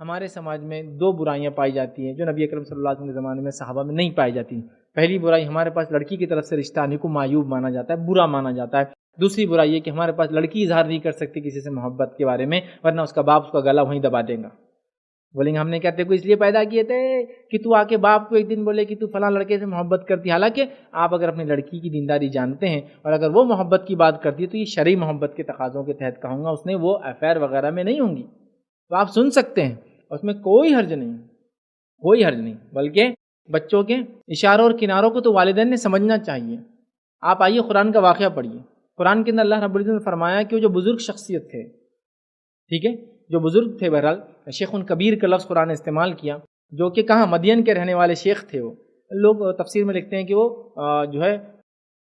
ہمارے سماج میں دو برائیاں پائی جاتی ہیں جو نبی اکرم صلی اللہ علیہ وسلم کے زمانے میں صحابہ میں نہیں پائی جاتی. پہلی برائی، ہمارے پاس لڑکی کی طرف سے رشتہ آنے کو معیوب مانا جاتا ہے، برا مانا جاتا ہے. دوسری برائی یہ کہ ہمارے پاس لڑکی اظہار نہیں کر سکتی کسی سے محبت کے بارے میں، ورنہ اس کا باپ اس کا گلا وہیں دبا دے گا. بولیں گے ہم نے کیا تیرے کو اس لیے پیدا کیے تھے کہ تو آ کے باپ کو ایک دن بولے کہ تو فلاں لڑکے سے محبت کرتی. حالانکہ آپ اگر اپنی لڑکی کی دینداری جانتے ہیں اور اگر وہ محبت کی بات کرتی ہے تو یہ شرعی محبت کے تقاضوں کے تحت کہوں گا، اس نے وہ افیئر وغیرہ میں نہیں ہوں گی. تو آپ سن سکتے ہیں، اس میں کوئی حرج نہیں، کوئی حرج نہیں. بلکہ بچوں کے اشاروں اور کناروں کو تو والدین نے سمجھنا چاہیے. آپ آئیے قرآن کا واقعہ پڑھیے. قرآن کے اندر اللہ رب العزت نے فرمایا کہ وہ جو بزرگ شخصیت تھے، ٹھیک ہے، جو بزرگ تھے، بہرحال شیخ کبیر کا لفظ قرآن نے استعمال کیا، جو کہ کہاں مدین کے رہنے والے شیخ تھے. وہ لوگ تفسیر میں لکھتے ہیں کہ وہ جو ہے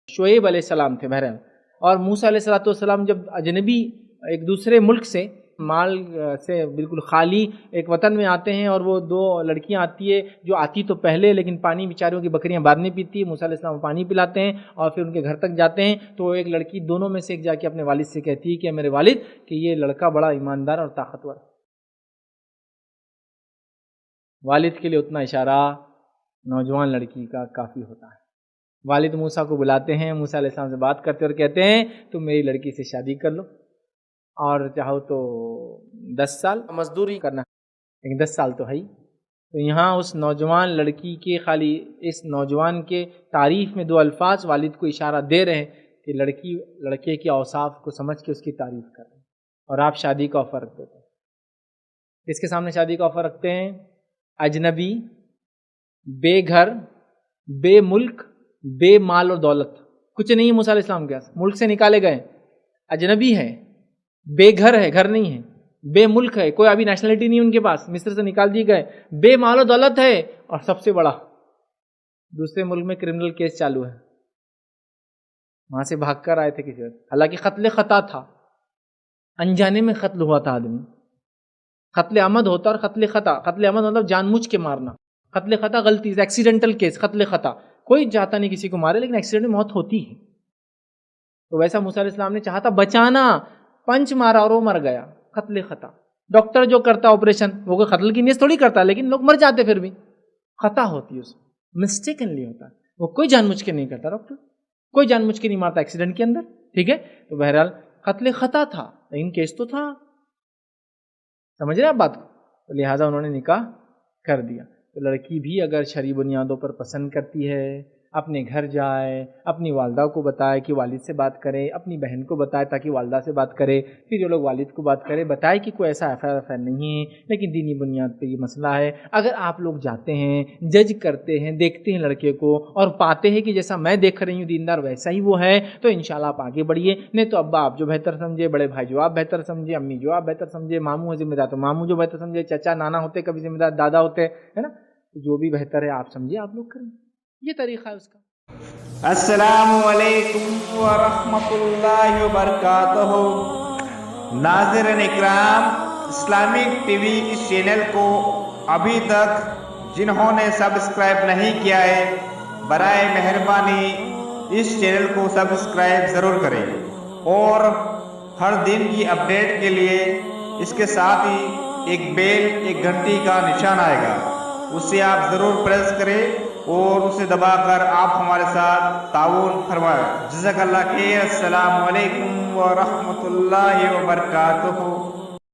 شعیب علیہ السلام تھے بہرحال. اور موسیٰ علیہ السلام جب اجنبی ایک دوسرے ملک سے مال سے بالکل خالی ایک وطن میں آتے ہیں اور وہ دو لڑکیاں آتی ہے جو آتی تو پہلے لیکن پانی بیچاریوں کی بکریاں بعد میں پیتی ہے. موسیٰ علیہ السلام پانی پلاتے ہیں اور پھر ان کے گھر تک جاتے ہیں تو ایک لڑکی دونوں میں سے ایک جا کے اپنے والد سے کہتی ہے کہ میرے والد کہ یہ لڑکا بڑا ایماندار اور طاقتور. والد کے لیے اتنا اشارہ نوجوان لڑکی کا کافی ہوتا ہے. والد موسیٰ کو بلاتے ہیں، موسیٰ علیہ السلام سے بات کرتے اور کہتے ہیں تم میری لڑکی سے شادی کر لو اور چاہو تو 10 سال مزدوری کرنا، لیکن 10 سال تو ہے ہی. تو یہاں اس نوجوان لڑکی کے خالی اس نوجوان کے تعریف میں دو الفاظ والد کو اشارہ دے رہے ہیں کہ لڑکی لڑکے کے اوصاف کو سمجھ کے اس کی تعریف کر رہے ہیں اور آپ شادی کا آفر رکھ دیتے ہیں. کس کے سامنے شادی کا آفر رکھتے ہیں؟ اجنبی، بے گھر، بے ملک، بے مال اور دولت، کچھ نہیں ہے موسیٰ علیہ السلام کے پاس، ملک سے نکالے گئے، اجنبی ہے، بے گھر ہے، گھر نہیں ہے، بے ملک ہے، کوئی ابھی نیشنلٹی نہیں ان کے پاس، مصر سے نکال دیے گئے، بے مال و دولت ہے، اور سب سے بڑا دوسرے ملک میں کرمنل کیس چالو ہے، وہاں سے بھاگ کر آئے تھے کسی وقت. حالانکہ قتل خطا تھا، انجانے میں قتل ہوا تھا آدمی. قتل عمد ہوتا اور قتل خطا. قتل عمد مطلب جان مجھ کے مارنا، قتل خطا غلطی سے، ایکسیڈنٹل کیس. قتل خطا کوئی چاہتا نہیں کسی کو مارے لیکن ایکسیڈنٹ میں موت ہوتی ہے. تو ویسا موسیٰ علیہ السلام نے چاہا تھا بچانا، پنچ مارا اور وہ مر گیا. قتل خطا. ڈاکٹر جو کرتا آپریشن وہ کوئی قتل کی نیت تھوڑی کرتا، لیکن لوگ مر جاتے پھر بھی. خطا ہوتی ہے، اس مسٹیکنلی ہوتا ہے، وہ کوئی جان مجھ کے نہیں کرتا. ڈاکٹر کوئی جان مجھ کے نہیں مارتا ایکسیڈنٹ کے اندر، ٹھیک ہے. تو بہرحال قتل خطا تھا لیکن کیس تو تھا، سمجھ رہے آپ بات کو. تو لہٰذا انہوں نے نکاح کر دیا. تو لڑکی بھی اگر شرعی بنیادوں پر پسند کرتی ہے، اپنے گھر جائے، اپنی والدہ کو بتائے کہ والد سے بات کرے، اپنی بہن کو بتائے تاکہ والدہ سے بات کرے، پھر جو لوگ والد کو بات کرے بتائے کہ کوئی ایسا افیئر نہیں ہے لیکن دینی بنیاد پہ یہ مسئلہ ہے. اگر آپ لوگ جاتے ہیں، جج کرتے ہیں، دیکھتے ہیں لڑکے کو اور پاتے ہیں کہ جیسا میں دیکھ رہی ہوں دیندار ویسا ہی وہ ہے تو انشاءاللہ آپ آگے بڑھیے. نہیں تو ابا آپ جو بہتر سمجھے، بڑے بھائی جو آپ بہتر سمجھے، امی جو آپ بہتر سمجھے، ماموں ذمہ دار تو ماموں جو بہتر سمجھے، چچا نانا ہوتے کبھی ذمہ دار دادا ہوتے ہے نا، جو بھی بہتر ہے آپ سمجھیے، آپ لوگ کریں. یہ طریقہ ہے اس کا. السلام علیکم ورحمۃ اللہ وبرکاتہ. ناظرین اکرام، اسلامک ٹی وی اس چینل کو ابھی تک جنہوں نے سبسکرائب نہیں کیا ہے برائے مہربانی اس چینل کو سبسکرائب ضرور کریں اور ہر دن کی اپڈیٹ کے لیے اس کے ساتھ ہی ایک بیل، ایک گھنٹی کا نشان آئے گا، اسے آپ ضرور پریس کریں اور اسے دبا کر آپ ہمارے ساتھ تعاون فرمائیں. جزاک اللہ خیر. السلام علیکم ورحمۃ اللہ وبرکاتہ.